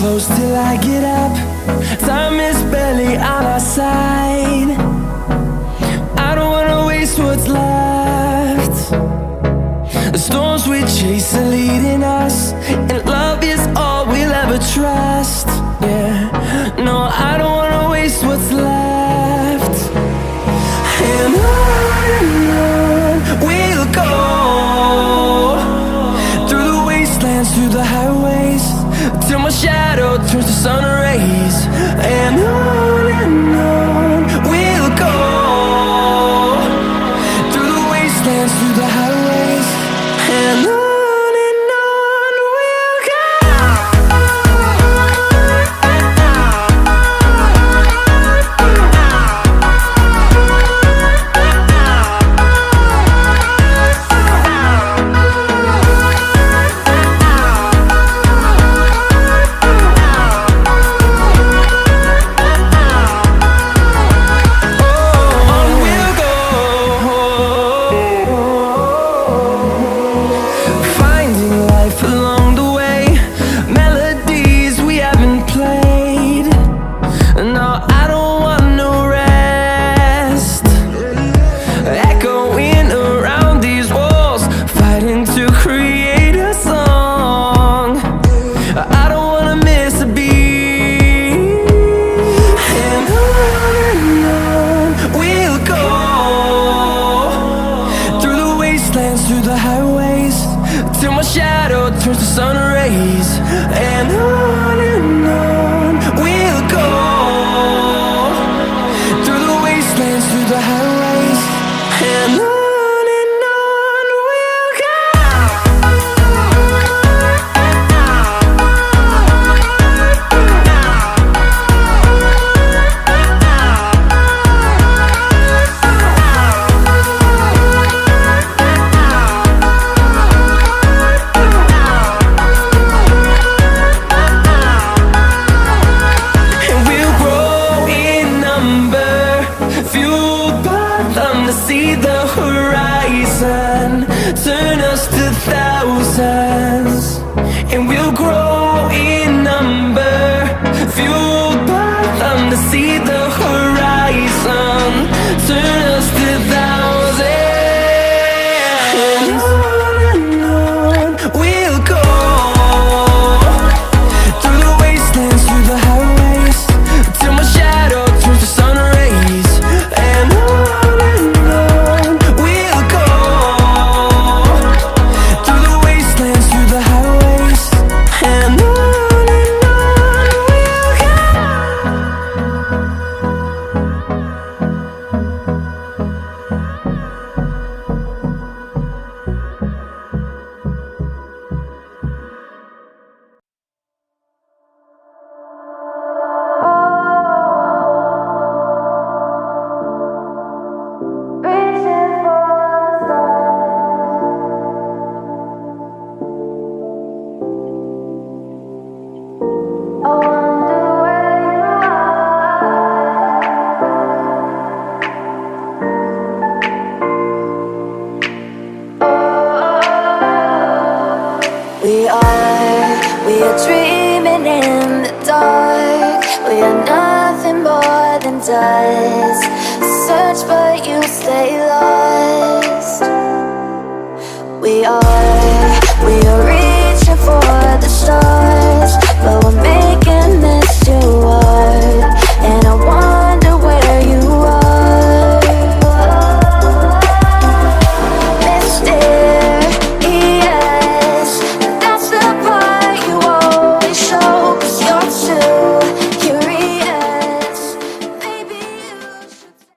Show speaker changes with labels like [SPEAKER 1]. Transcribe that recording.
[SPEAKER 1] close till I get up. Time is barely on our side. I don't wanna waste what's left. The storms we chase are leading us, and love is all we'll ever trust. Yeah, no, I don't wanna waste what's left. And on we'll go, through the wastelands, through the highways, till my shadow turns to sun rays. And on we'll go, through the wastelands, through the highways, and on we'll go. Through the highways, till my shadow turns to sun rays. And on we'll go, through the wastelands, through the highways, and on we'll go. See the horizon turn us to thousands, and we'll grow in number, fueled by them. To see the horizon turn us to thousands, and on we'll go, through the wastelands, through the highways, till my shadow turns to sun rays. And we are dreaming in the dark. We are nothing more than dust. Search but you stay lost. We are reaching for the stars.